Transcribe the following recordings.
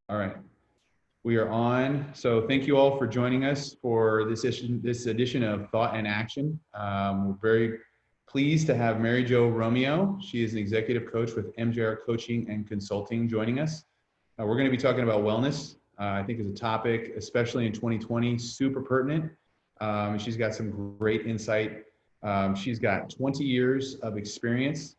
All right, we are on. So thank you all for joining us for this edition of Thought and Action. We're very pleased to have Mary Jo Romeo. She is an executive coach with MJR Coaching and Consulting joining us. We're going to be talking about wellness. I think is a topic, especially in 2020, super pertinent. She's got some great insight. She's got 20 years of experience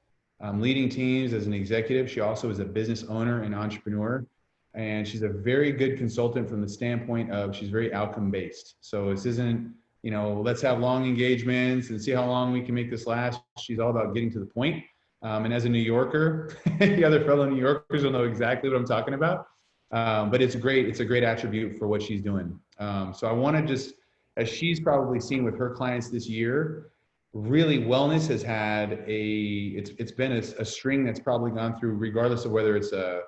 leading teams as an executive. She also is a business owner and entrepreneur. And she's a very good consultant from the standpoint of she's very outcome based. So this isn't, let's have long engagements and see how long we can make this last. She's all about getting to the point. And as a New Yorker, the other fellow New Yorkers will know exactly what I'm talking about. But it's great. It's a great attribute for what she's doing. So I want to just, as she's probably seen with her clients this year, really wellness has had it's been a string that's probably gone through, regardless of whether it's a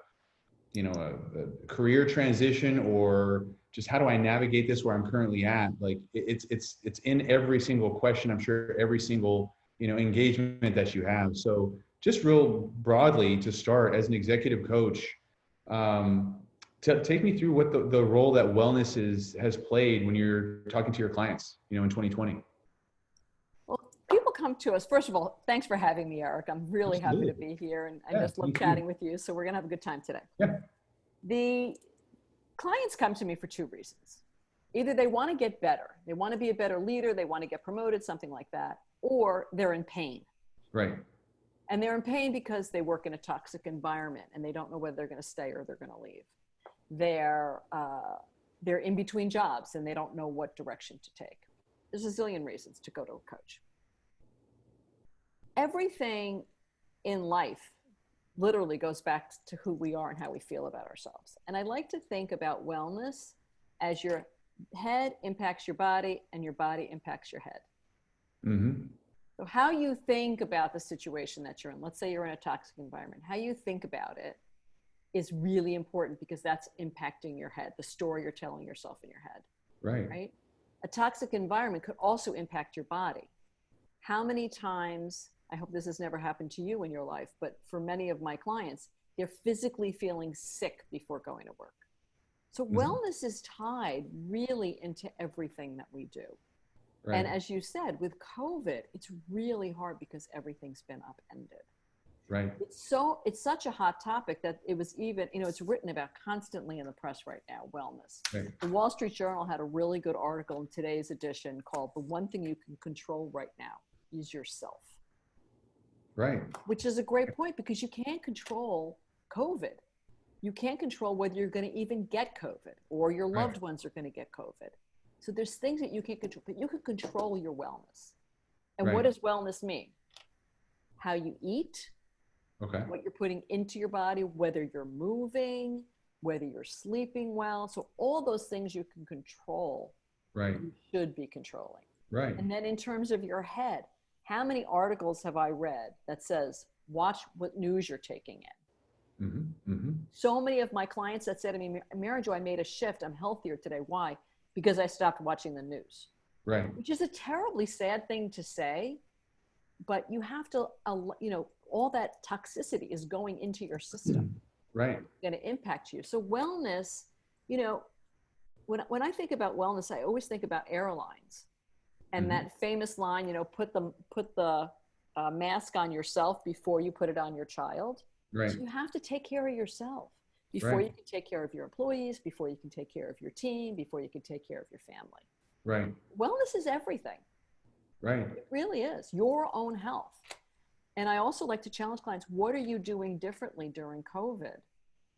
career transition or just how do I navigate this where I'm currently at. Like it's in every single question, I'm sure every single, engagement that you have. So just real broadly to start as an executive coach, take me through what the role that wellness has played when you're talking to your clients, in 2020. Well, people come to us. First of all, thanks for having me, Eric. I'm really happy Absolutely. to be here, and I Yeah, just love chatting with you. So we're going to have a good time today. Yeah. The clients come to me for two reasons. Either they want to get better, they want to be a better leader, they want to get promoted, something like that, or they're in pain. Right. And they're in pain because they work in a toxic environment and they don't know whether they're going to stay or they're going to leave. They're in between jobs and they don't know what direction to take. There's a zillion reasons to go to a coach. Everything in life literally goes back to who we are and how we feel about ourselves. And I like to think about wellness as your head impacts your body and your body impacts your head. Mm-hmm. So how you think about the situation that you're in, let's say you're in a toxic environment, how you think about it is really important because that's impacting your head, the story you're telling yourself in your head. Right? A toxic environment could also impact your body. How many times, I hope this has never happened to you in your life, but for many of my clients, they're physically feeling sick before going to work. So wellness is tied really into everything that we do. Right. And as you said, with COVID, it's really hard because everything's been upended. Right. It's such a hot topic that it was even, it's written about constantly in the press right now, wellness. Right. The Wall Street Journal had a really good article in today's edition called "The One Thing You Can Control Right Now Is Yourself." Right. Which is a great point because you can't control COVID. You can't control whether you're going to even get COVID or your loved ones are going to get COVID. So there's things that you can't control, but you can control your wellness. And what does wellness mean? How you eat, what you're putting into your body, whether you're moving, whether you're sleeping well. So all those things you can control, you should be controlling. Right. And then in terms of your head, how many articles have I read that says, watch what news you're taking in? Mm-hmm. Mm-hmm. So many of my clients that said to me, Mary Jo, I made a shift. I'm healthier today. Why? Because I stopped watching the news. Right. Which is a terribly sad thing to say, but you have to, all that toxicity is going into your system. Right. It's going to impact you. So wellness, when I think about wellness, I always think about airlines and that famous line, put the mask on yourself before you put it on your child. Right. So you have to take care of yourself before you can take care of your employees, before you can take care of your team, before you can take care of your family. Right. Wellness is everything. Right. It really is your own health. And I also like to challenge clients, what are you doing differently during COVID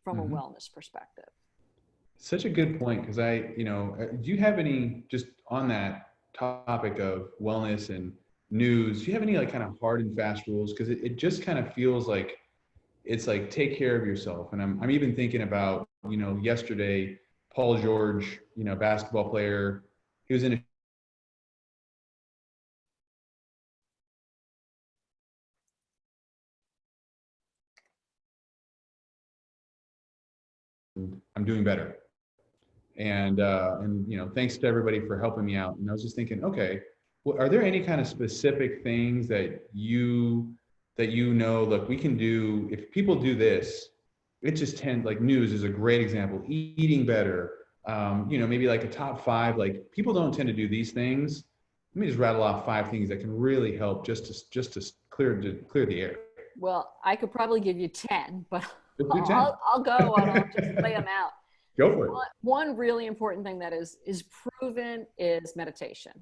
from a wellness perspective? Such a good point. Because do you have any, just on that topic of wellness and news, do you have any kind of hard and fast rules? Because it just kind of feels like, it's like, take care of yourself. And I'm even thinking about, yesterday, Paul George, basketball player, he was in a I'm doing better. And thanks to everybody for helping me out. And I was just thinking, okay, well, are there any kind of specific things that look, we can do, if people do this, it just tends, like news is a great example, eating better, maybe like a top five, like people don't tend to do these things. Let me just rattle off five things that can really help just to clear the air. Well, I could probably give you 10, but Just do 10. I'll go and I'll just lay them out. Go for it. One really important thing that is proven is meditation.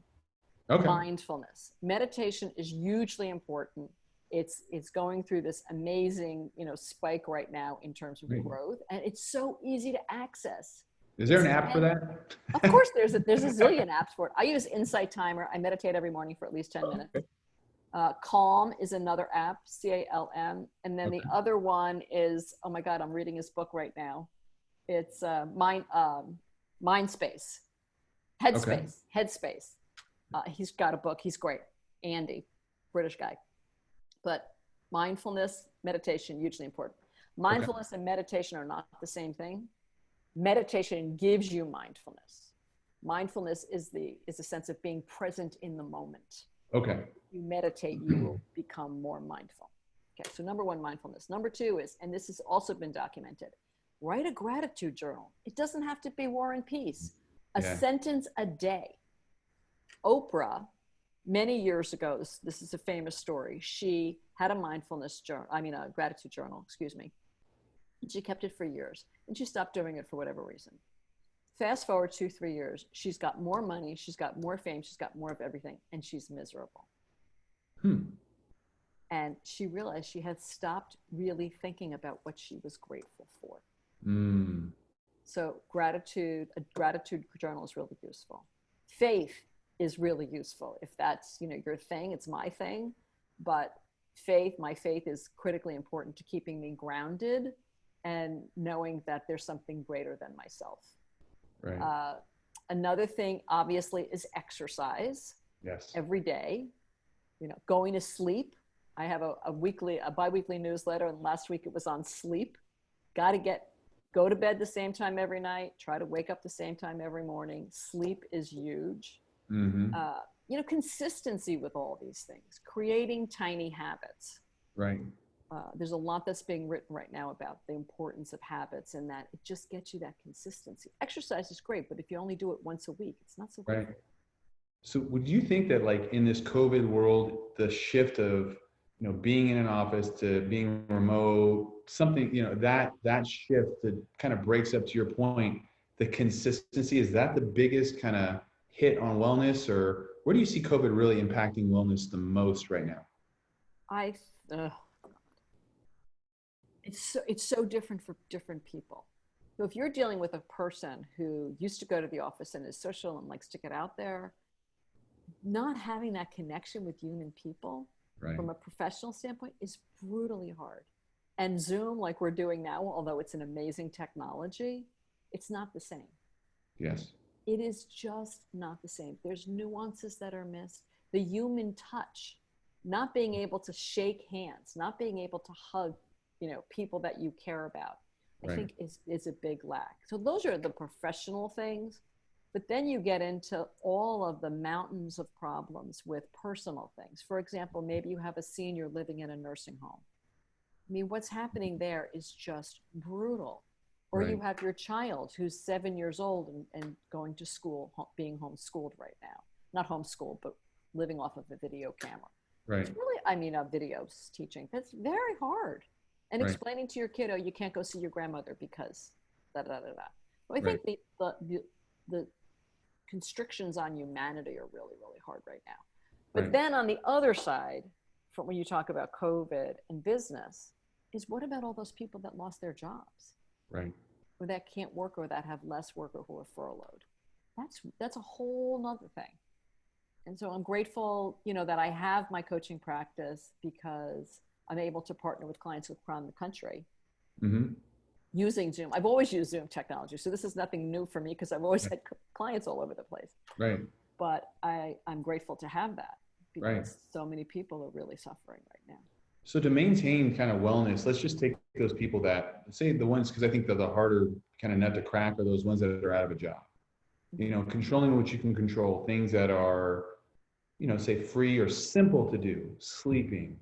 Okay. Mindfulness. Meditation is hugely important. It's going through this amazing, spike right now in terms of growth, and it's so easy to access. Is there an app for that? Of course, there's a zillion apps for it. I use Insight Timer. I meditate every morning for at least 10 minutes. Okay. Calm is another app, CALM, and then the other one is, oh my God, I'm reading his book right now. It's Mindspace, Headspace. He's got a book. He's great. Andy, British guy. But mindfulness, meditation, hugely important. Mindfulness and meditation are not the same thing. Meditation gives you mindfulness. Mindfulness is the sense of being present in the moment. Okay. You meditate, you will become more mindful. Okay, so number one, mindfulness. Number two is, and this has also been documented, write a gratitude journal. It doesn't have to be War and Peace. A sentence a day. Oprah, many years ago, this is a famous story. She had a gratitude journal, and she kept it for years, and she stopped doing it for whatever reason. Fast forward 2-3 years, she's got more money, she's got more fame, she's got more of everything, and she's miserable. And she realized she had stopped really thinking about what she was grateful for. So a gratitude journal is really useful. Faith is really useful. If that's, your thing, it's my thing. But my faith is critically important to keeping me grounded and knowing that there's something greater than myself. Right. Another thing, obviously, is exercise. Yes. Every day, going to sleep. I have a bi-weekly newsletter, and last week it was on sleep. Go to bed the same time every night. Try to wake up the same time every morning. Sleep is huge. Consistency with all these things, creating tiny habits. Right. There's a lot that's being written right now about the importance of habits, and that it just gets you that consistency. Exercise is great, but if you only do it once a week, it's not so good. Right. So would you think that, like, in this COVID world, the shift of, being in an office to being remote, something, that shift that kind of breaks up, to your point, the consistency, is that the biggest kind of hit on wellness, or where do you see COVID really impacting wellness the most right now? It's so different for different people. So if you're dealing with a person who used to go to the office and is social and likes to get out there, not having that connection with human people from a professional standpoint is brutally hard. And Zoom, like we're doing now, although it's an amazing technology, it's not the same. Yes. It is just not the same. There's nuances that are missed. The human touch, not being able to shake hands, not being able to hug, people that you care about, I think is a big lack. So those are the professional things. But then you get into all of the mountains of problems with personal things. For example, maybe you have a senior living in a nursing home. I mean, what's happening there is just brutal. Or you have your child who's 7 years old and going to school, being homeschooled right now. Not homeschooled, but living off of a video camera. Right. It's really, videos teaching. That's very hard. And explaining to your kiddo, you can't go see your grandmother because da-da-da-da. So I think the constrictions on humanity are really, really hard right now. But then on the other side, from when you talk about COVID and business, is what about all those people that lost their jobs? Right. Or that can't work, or that have less work, or who are furloughed. That's a whole nother thing. And so I'm grateful, that I have my coaching practice, because I'm able to partner with clients around the country using Zoom. I've always used Zoom technology, so this is nothing new for me, because I've always had clients all over the place. Right. But I'm grateful to have that, because so many people are really suffering right now. So to maintain kind of wellness, let's just take those people that, say the ones, because I think the harder kind of nut to crack are those ones that are out of a job. Controlling what you can control, things that are, say free or simple to do, sleeping,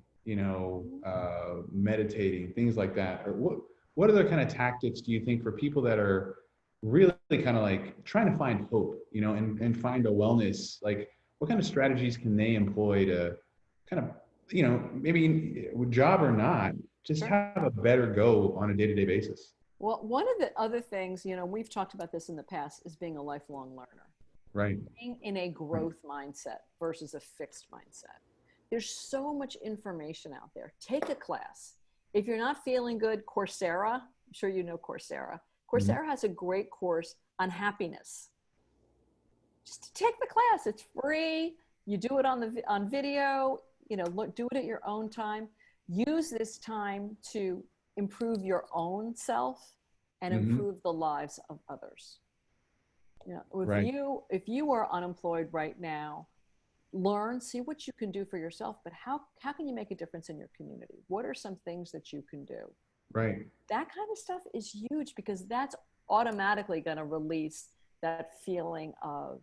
meditating, things like that. Or what what other kind of tactics do you think for people that are really kind of like trying to find hope, you know, and find a wellness, like what kind of strategies can they employ to kind of, you know, maybe job or not, just Sure. have a better go on a day-to-day basis? Well, one of the other things, you know, we've talked about this in the past, is being a lifelong learner, Right. being in a growth mindset versus a fixed mindset. There's so much information out there. Take a class. If you're not feeling good, Coursera, I'm sure you know Coursera. Mhm. Coursera has a great course on happiness. Just take the class. It's free. You do it on video, you know, do it at your own time. Use this time to improve your own self and Mhm. improve the lives of others. You know, Right. if you are unemployed right now, learn, see what you can do for yourself, but how can you make a difference in your community? What are some things that you can do? Right. That kind of stuff is huge, because that's automatically going to release that feeling of,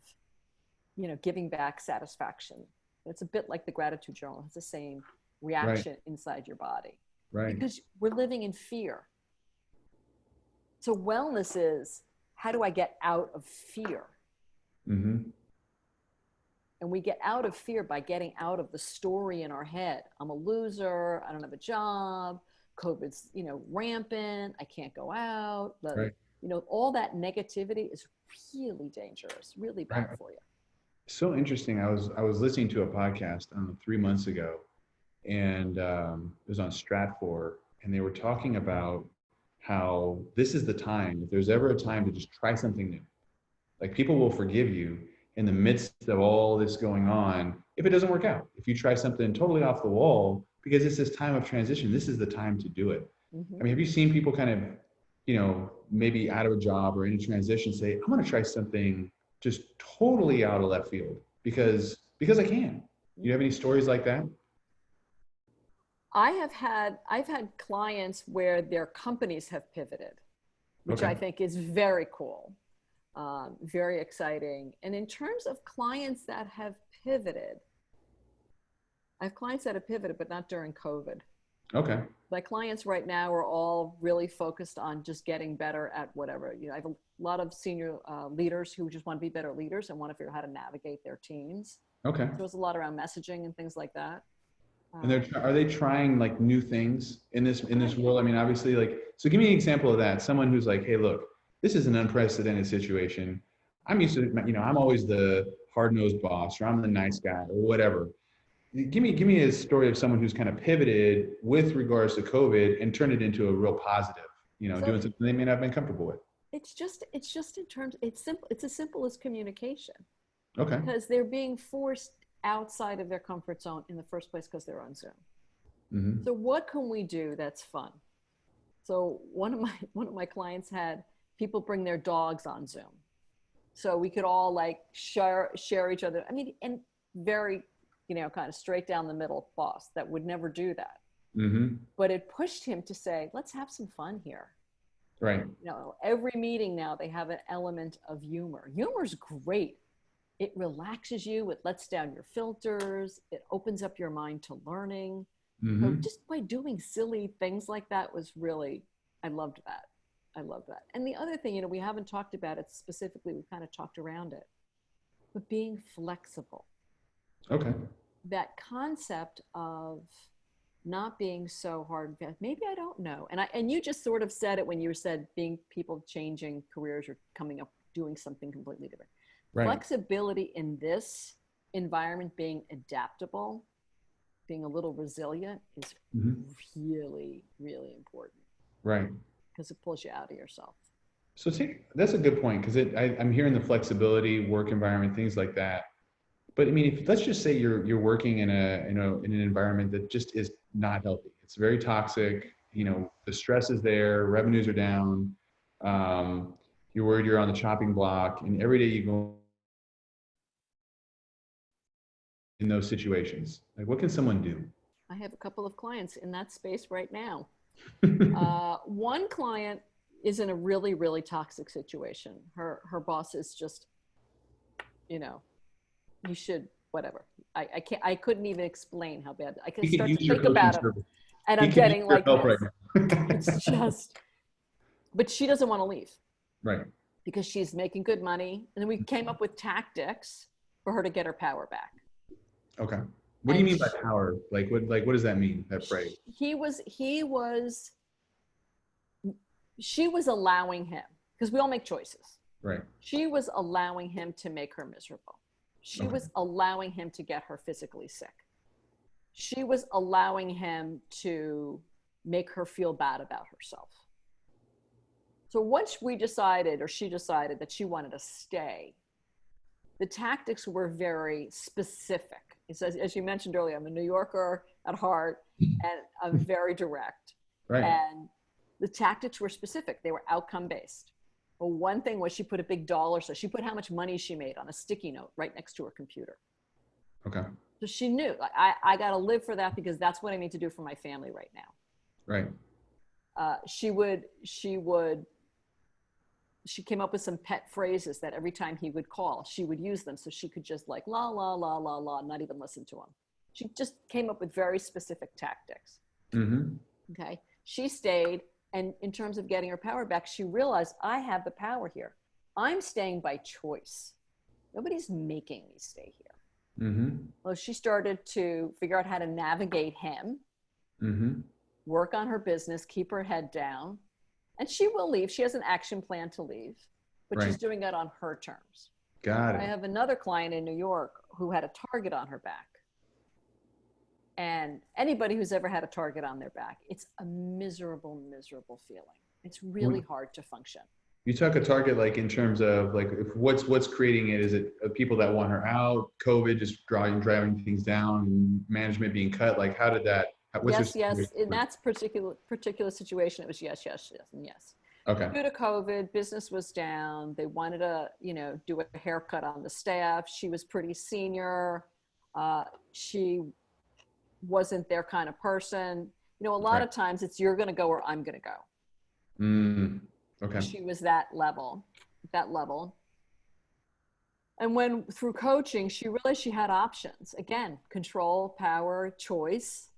you know, giving back satisfaction. It's a bit like the gratitude journal. It's the same Right. reaction inside your body, Right. because we're living in fear. So wellness is, how do I get out of fear? Mhm. And we get out of fear by getting out of the story in our head. I'm a loser. I don't have a job. COVID's, you know, rampant. I can't go out. Right. You know, all that negativity is really dangerous, really Right. bad for you. So interesting. I was listening to a podcast 3 months ago, and it was on Stratfor, and they were talking about how this is the time. If there's ever a time to just try something new, like people will forgive you in the midst of all this going on if it doesn't work out. If you try something totally off the wall, because it's this time of transition, this is the time to do it. I Mm-hmm. mean, have you seen people kind of, you know, maybe out of a job or in a transition say, I'm going to try something just totally out of left field because I can. You have any stories like that? I've had clients where their companies have pivoted, which Okay. I think is very cool, very exciting. And in terms of clients that have pivoted, I have clients that have pivoted, but not during COVID. Okay. My clients right now are all really focused on just getting better at whatever. You know, I have a lot of senior leaders who just want to be better leaders and want to figure out how to navigate their teams. Okay. So it's a lot around messaging and things like that. And are they trying like new things in this I, world? I mean, obviously, like, so give me an example of that. Someone who's like, hey, look, this is an unprecedented situation. I'm used to, you know, I'm always the hard-nosed boss, or I'm the nice guy, or whatever. Give me a story of someone who's kind of pivoted with regards to COVID and turned it into a real positive, you know, so doing something they may not have been comfortable with. it's just in terms, it's simple. It's as simple as communication, Okay. because they're being forced outside of their comfort zone in the first place because they're on Zoom. Mm-hmm. So what can we do that's fun? So one of my clients had people bring their dogs on Zoom, so we could all like share each other. I mean, and very, you know, kind of straight down the middle boss that would never do that. Mm-hmm. But it pushed him to say, let's have some fun here. Right. You know, every meeting now they have an element of humor. Humor's great. It relaxes you. It lets down your filters. It opens up your mind to learning. So Mm-hmm. just by doing silly things like that was really, I loved that. I love that. And the other thing, you know, we haven't talked about it specifically. We've kind of talked around it, but being flexible. Okay. That concept of not being so hard and fast. Maybe I don't know. And you just sort of said it when you said being people changing careers or coming up doing something completely different. Right. Flexibility in this environment, being adaptable, being a little resilient is Mm-hmm. really, really important, Right. because it pulls you out of yourself. So that's a good point because I'm hearing the flexibility, work environment, things like that. But I mean, if let's just say you're working in in an environment that just is not healthy. It's very toxic. You know, the stress is there, revenues are down. Um, you're worried you're on the chopping block, and every day you go in those situations. Like, what can someone do? I have a couple of clients in that space right now. One client is in a really, really toxic situation. Her boss is just, you know, you should whatever. I can't. I couldn't even explain how bad. I can He could start use to your think coaching about it, service. and He I'm could use getting your like help right this. now. It's just, but she doesn't want to leave Right. because she's making good money. And then we came up with tactics for her to get her power back. Okay. What do you mean by power? What does that mean, that phrase? She was allowing him, because we all make choices. Right. She was allowing him to make her miserable. She was allowing him to get her physically sick. She was allowing him to make her feel bad about herself. So once we decided, or she decided, that she wanted to stay, the tactics were very specific. It says, as you mentioned earlier, I'm a New Yorker at heart, and I'm very direct. Right. And the tactics were specific. They were outcome based. Well, one thing was she put a big dollar, so she put how much money she made on a sticky note right next to her computer. Okay. So she knew, like, I got to live for that because that's what I need to do for my family right now. Right. She came up with some pet phrases that every time he would call, she would use them so she could just like la, la, la, la, la, not even listen to him. She just came up with very specific tactics. Mm-hmm. Okay. She stayed. And in terms of getting her power back, she realized, I have the power here. I'm staying by choice. Nobody's making me stay here. Mm-hmm. Well, she started to figure out how to navigate him, work on her business, keep her head down. And she will leave. She has an action plan to leave, but she's doing it on her terms. Got it. I have another client in New York who had a target on her back. And anybody who's ever had a target on their back, it's a miserable, miserable feeling. It's really hard to function. You took a target, like in terms of like what's creating it? Is it people that want her out, COVID just driving things down, management being cut? Like how did that? Yes. In that particular situation, it was yes, and yes. Okay. Due to COVID, business was down. They wanted to, do a haircut on the staff. She was pretty senior. She wasn't their kind of person. A lot of times it's you're going to go or I'm going to go. Okay. She was that level. And when through coaching, she realized she had options. Again, control, power, choice.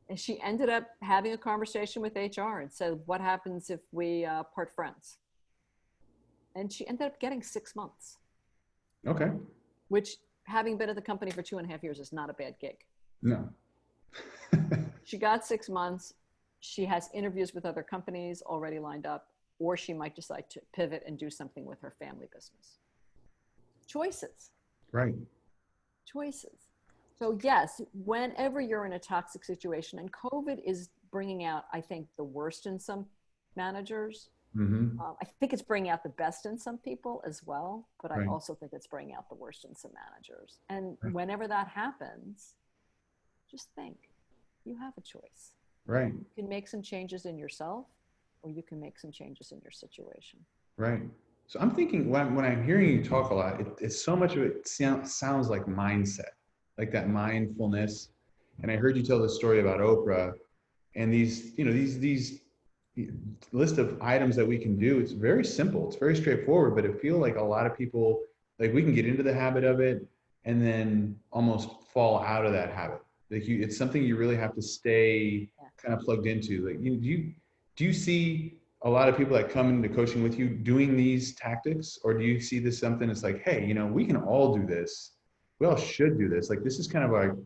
And she ended up having a conversation with HR and said, what happens if we part friends? And she ended up getting 6 months. Okay. Which, having been at the company for 2.5 years, is not a bad gig. No. She got 6 months. She has interviews with other companies already lined up, or she might decide to pivot and do something with her family business. Choices. Right. Choices. So yes, whenever you're in a toxic situation, and COVID is bringing out, I think, the worst in some managers. I think it's bringing out the best in some people as well, but I also think it's bringing out the worst in some managers. And whenever that happens, just think, you have a choice. Right. You can make some changes in yourself, or you can make some changes in your situation. Right. So I'm thinking when I'm hearing you talk a lot, it's so much of it sounds like mindset, like that mindfulness. And I heard you tell the story about Oprah and these list of items that we can do. It's very simple. It's very straightforward, but I feel like a lot of people, like we can get into the habit of it and then almost fall out of that habit. Like it's something you really have to stay kind of plugged into. Like do you see a lot of people that come into coaching with you doing these tactics, or do you see this something that's like, hey, we can all do this. We all should do this. Like this is kind of our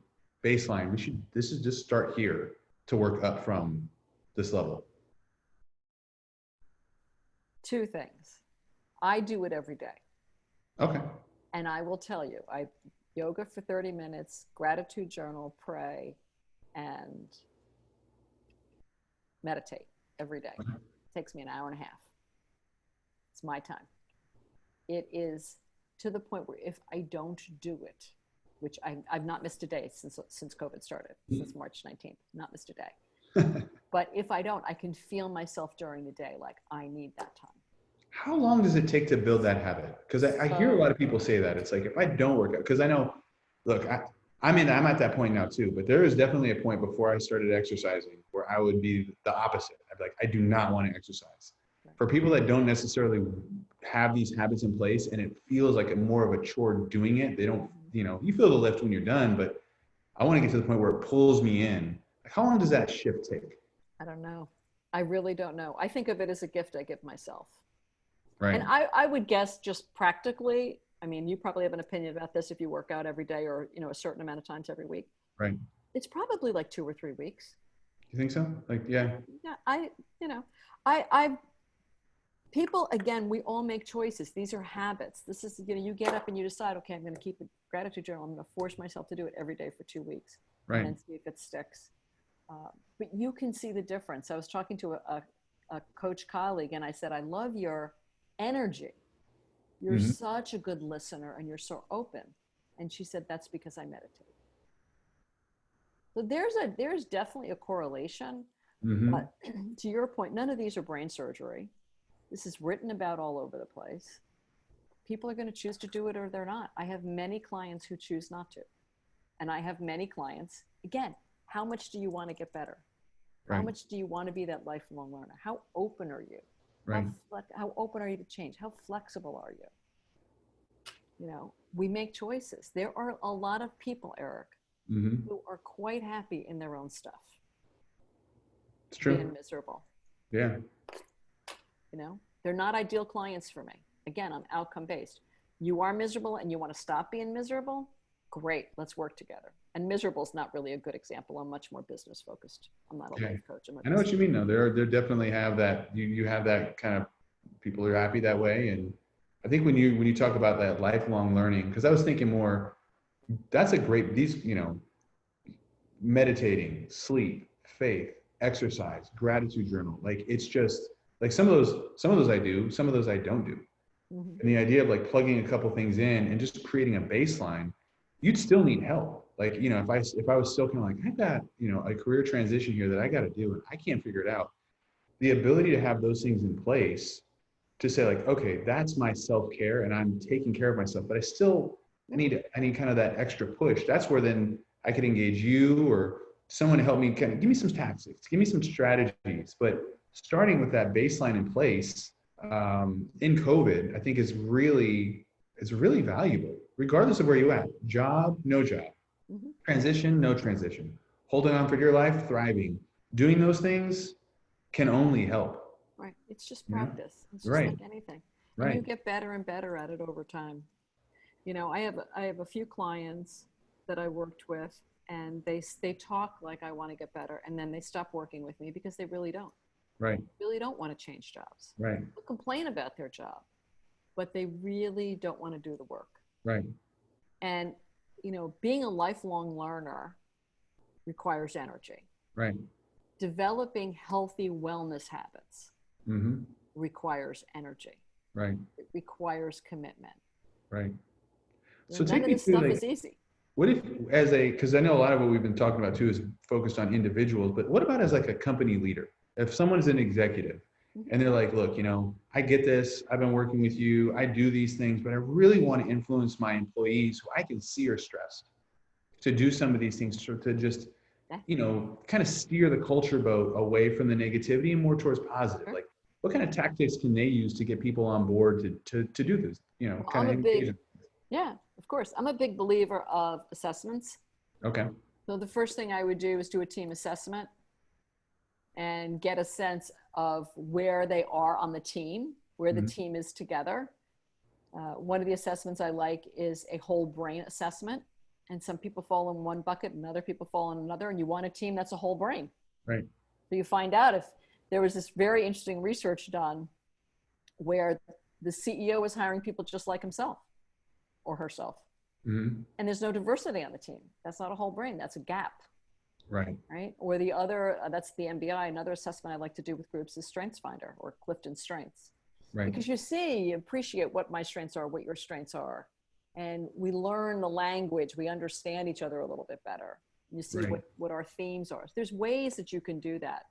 baseline. This is just start here to work up from this level. Two things. I do it every day. Okay. And I will tell you, I yoga for 30 minutes, gratitude journal, pray, and meditate every day. Okay. It takes me an hour and a half. It's my time. It is to the point where if I don't do it, which I've not missed a day since COVID started, since March 19th, not missed a day. But if I don't, I can feel myself during the day like I need that time. How long does it take to build that habit? Because I hear a lot of people say that. It's like, if I don't work out, because I know, look, I'm at that point now too, but there is definitely a point before I started exercising where I would be the opposite. I'd be like, I do not want to exercise. For people that don't necessarily have these habits in place and it feels like more of a chore doing it, they don't, you feel the lift when you're done, but I want to get to the point where it pulls me in. Like, how long does that shift take? I don't know. I really don't know. I think of it as a gift I give myself. Right. And I would guess just practically, I mean, you probably have an opinion about this if you work out every day or, you know, a certain amount of times every week. Right. It's probably like 2 or 3 weeks. You think so? Like, yeah. Yeah, you know, I people, again, we all make choices. These are habits. This is, you know, you get up and you decide, okay, I'm going to keep a gratitude journal. I'm going to force myself to do it every day for 2 weeks Right. and see if it sticks. But you can see the difference. I was talking to a coach colleague and I said, I love your energy. You're Mm-hmm. such a good listener and you're so open. And she said, that's because I meditate. So there's definitely a correlation. Mm-hmm. But to your point, none of these are brain surgery. This is written about all over the place. People are going to choose to do it or they're not. I have many clients who choose not to. And I have many clients, again, how much do you want to get better? How Right. much do you want to be that lifelong learner? How open are you? Right. How open are you to change? How flexible are you? You know, we make choices. There are a lot of people, Eric, Mm-hmm. who are quite happy in their own stuff, It's true. being miserable. Yeah. You know, they're not ideal clients for me. Again, I'm outcome based. You are miserable and you want to stop being miserable? Great, let's work together. And miserable is not really a good example. I'm much more business focused. I'm not a Okay. life coach. I know what you mean though. There definitely have that, you have that kind of people are happy that way. And I think when you talk about that lifelong learning, because I was thinking more, that's a great, these, you know, meditating, sleep, faith, exercise, gratitude journal. Like it's just like some of those I do, some of those I don't do. Mm-hmm. And the idea of like plugging a couple things in and just creating a baseline, you'd still need help. Like, you know, if I was still kind of like, I got, you know, a career transition here that I got to do and I can't figure it out. The ability to have those things in place to say like, okay, that's my self-care and I'm taking care of myself, but I need kind of that extra push. That's where then I could engage you or someone to help me kind of give me some tactics, give me some strategies. But starting with that baseline in place in COVID, I think it's really valuable, regardless of where you at. Job, no job. Mm-hmm. Transition, no transition. Holding on for dear life, thriving. Doing those things can only help. Right. It's just Yeah. practice. It's just Right. like anything. And you Right. get better and better at it over time. You know, I have a few clients that I worked with and they talk like I want to get better and then they stop working with me because they Right. really don't want to change jobs. Right. They'll complain about their job, but they really don't want to do the work. Right. And, you know, being a lifelong learner requires energy. Right. Developing healthy wellness habits Mm-hmm. requires energy. Right. It requires commitment. Right. You So know, none take of me this through stuff like, is easy. what if as a, because I know a lot of what we've been talking about too is focused on individuals, but what about as like a company leader? If someone's an executive and they're like, look, you know, I get this, I've been working with you, I do these things, but I really want to influence my employees who I can see are stressed to do some of these things to just, Yeah. you know, kind of steer the culture boat away from the negativity and more towards positive. Sure. Like what kind of tactics can they use to get people on board to do this, you know, Well, kind of engage? yeah, of course. I'm a big believer of assessments. Okay. So the first thing I would do is do a team assessment and get a sense of where they are on the team, where the Mm-hmm. team is together. One of the assessments I like is a whole brain assessment. And some people fall in one bucket and other people fall in another. And you want a team that's a whole brain. Right. So you find out if there was this very interesting research done where the CEO was hiring people just like himself or herself. Mm-hmm. And there's no diversity on the team. That's not a whole brain. That's a gap. Right. Right. Or the other, that's the MBI. Another assessment I like to do with groups is Strengths Finder or Clifton Strengths. Right. Because you appreciate what my strengths are, what your strengths are. And we learn the language. We understand each other a little bit better. You see Right. what our themes are. So there's ways that you can do that.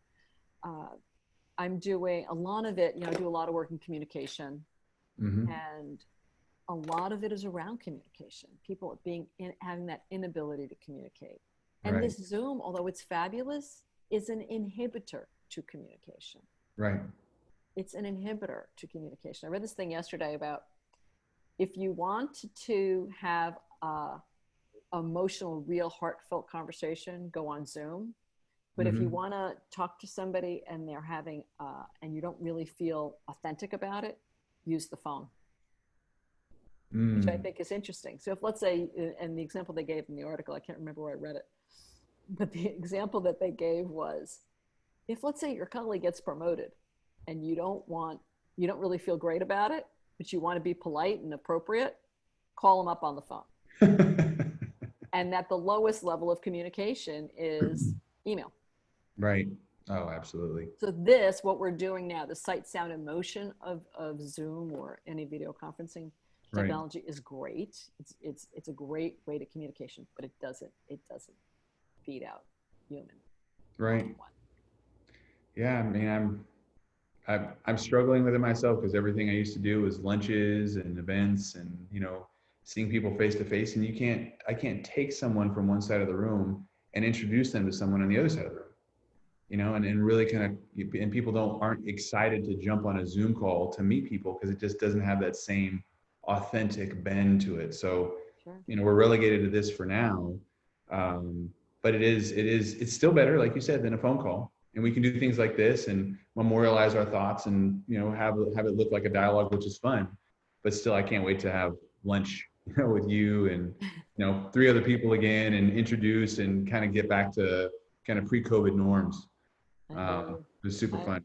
I'm doing a lot of it, you know, I do a lot of work in communication. Mm-hmm. And a lot of it is around communication. People having that inability to communicate. And Right. this Zoom, although it's fabulous, is an inhibitor to communication. Right. It's an inhibitor to communication. I read this thing yesterday about if you want to have a emotional, real, heartfelt conversation, go on Zoom. But if you Mhm. want to talk to somebody and they're having, and you don't really feel authentic about it, use the phone, which I Mm. think is interesting. So if, let's say, and the example they gave in the article, I can't remember where I read it, but the example that they gave was, if, let's say, your colleague gets promoted and you don't really feel great about it, but you want to be polite and appropriate, call them up on the phone. And that the lowest level of communication is email. Right. Oh, absolutely. So this, what we're doing now, the sight, sound, and motion of Zoom or any video conferencing Right. technology is great. It's a great way to communication, but it doesn't beat out human Right. one-on-one. Yeah. I mean, I'm struggling with it myself because everything I used to do was lunches and events and, seeing people face to face. And I can't take someone from one side of the room and introduce them to someone on the other side of the room, and really kind of, and people aren't excited to jump on a Zoom call to meet people because it just doesn't have that same authentic bend to it. So, Sure. we're relegated to this for now. But it's still better, like you said, than a phone call. And we can do things like this and memorialize our thoughts and, have it look like a dialogue, which is fun. But still, I can't wait to have lunch, with you and, three other people again and introduce and kind of get back to kind of pre-COVID norms. I hear you. It was super I, fun.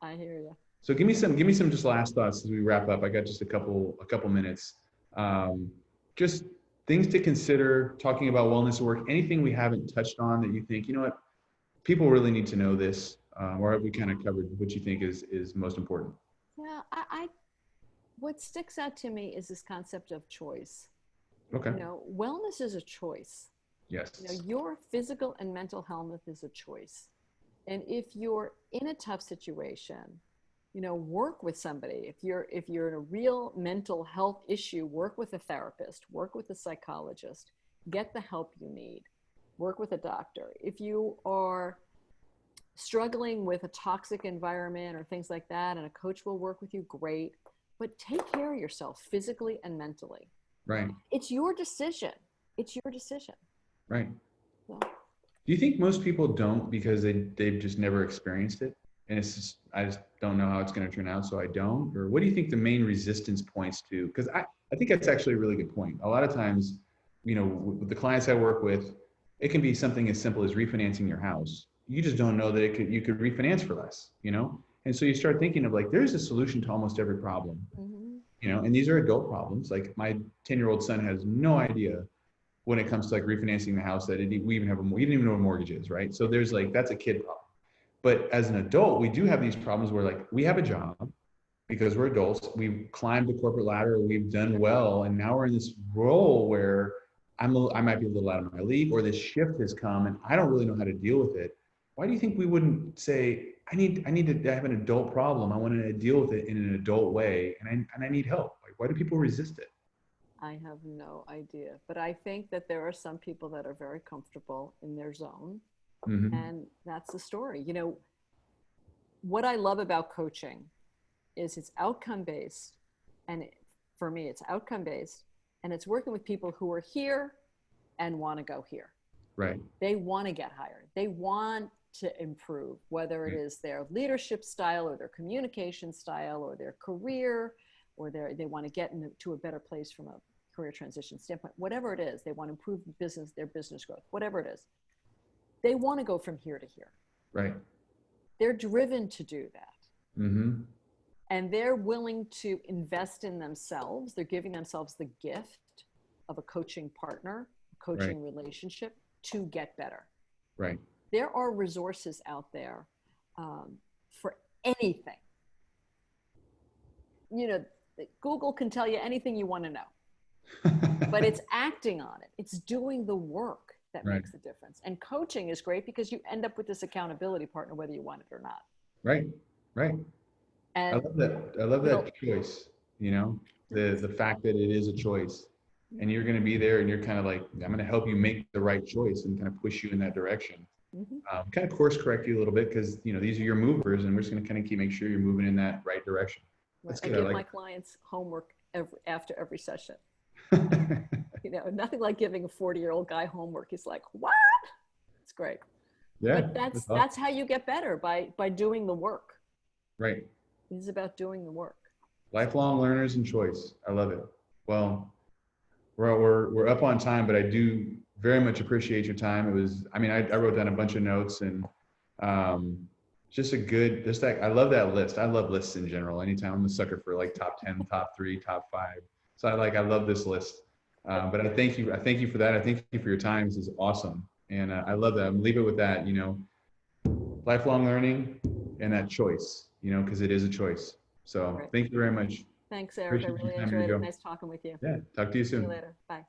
I hear you. So give me some just last thoughts as we wrap up. I got just a couple minutes. Um, just things to consider talking about wellness at work. Anything we haven't touched on that you think, what, people really need to know this, or have we kind of covered what you think is most important? Yeah, what sticks out to me is this concept of choice. Okay. Wellness is a choice. Yes. Your physical and mental health is a choice. And if you're in a tough situation, work with somebody. If you're in a real mental health issue, work with a therapist, work with a psychologist, get the help you need, work with a doctor. If you are struggling with a toxic environment or things like that, and a coach will work with you, great. But take care of yourself physically and mentally. Right. It's your decision. It's your decision. Right. So, Do you think most people don't because they've just never experienced it? And I just don't know how it's going to turn out, so I don't? Or what do you think the main resistance points to? Because I think that's actually a really good point. A lot of times, with the clients I work with, it can be something as simple as refinancing your house. You just don't know that you could refinance for less. And so you start thinking of like, there's a solution to almost every problem, mm-hmm. and these are adult problems. Like my 10-year-old son has no idea when it comes to like refinancing the house that we even we didn't even know what a mortgage is, right? So there's like, that's a kid problem. But as an adult, we do have these problems where like we have a job because we're adults, we've climbed the corporate ladder, we've done well, and now we're in this role where I might be a little out of my league, or this shift has come and I don't really know how to deal with it. Why do you think we wouldn't say, I need to have an adult problem, I want to deal with it in an adult way, and I need help? Like, why do people resist it? I have no idea. But I think that there are some people that are very comfortable in their zone. Mm-hmm. And that's the story. What I love about coaching is it's outcome based. And for me, it's outcome based. And it's working with people who are here and want to go here. Right. They want to get hired. They want to improve, whether it is their leadership style or their communication style or their career, or they want to get into a better place from a career transition standpoint. Whatever it is, they want to improve their business growth, whatever it is. They want to go from here to here. Right. They're driven to do that. Mm-hmm. And they're willing to invest in themselves. They're giving themselves the gift of a coaching partner, a coaching relationship to get better. Right. There are resources out there for anything. Google can tell you anything you want to know, but it's acting on it. It's doing the work that makes the difference. And coaching is great because you end up with this accountability partner, whether you want it or not. Right. Right. And I love that choice, the fact that it is a choice, and you're going to be there and you're kind of like, I'm going to help you make the right choice and kind of push you in that direction. mm-hmm. Kind of course correct you a little bit because, these are your movers and we're just going to kind of make sure you're moving in that right direction. That's I good. give my clients homework after every session. Nothing like giving a 40-year-old guy homework. He's like, what? It's great. Yeah, But that's awesome. that's how you get better, by doing the work. Right. It's about doing the work. Lifelong learners and choice. I love it. Well, we're up on time, but I do very much appreciate your time. It was, I mean, I wrote down a bunch of notes and um, just a good, just like, I love that list. I love lists in general. Anytime I'm a sucker for like top 10, top 3, top 5. So I love this list. But I thank you for that. I thank you for your time. This is awesome. And I love that. I'm leave it with that, you know, lifelong learning and that choice, you know, because it is a choice. So Great. thank you very much. Thanks, Eric. I Appreciate your really time. Here you enjoyed it. go. Nice talking with you. Yeah. Talk to you See you soon. later. Bye.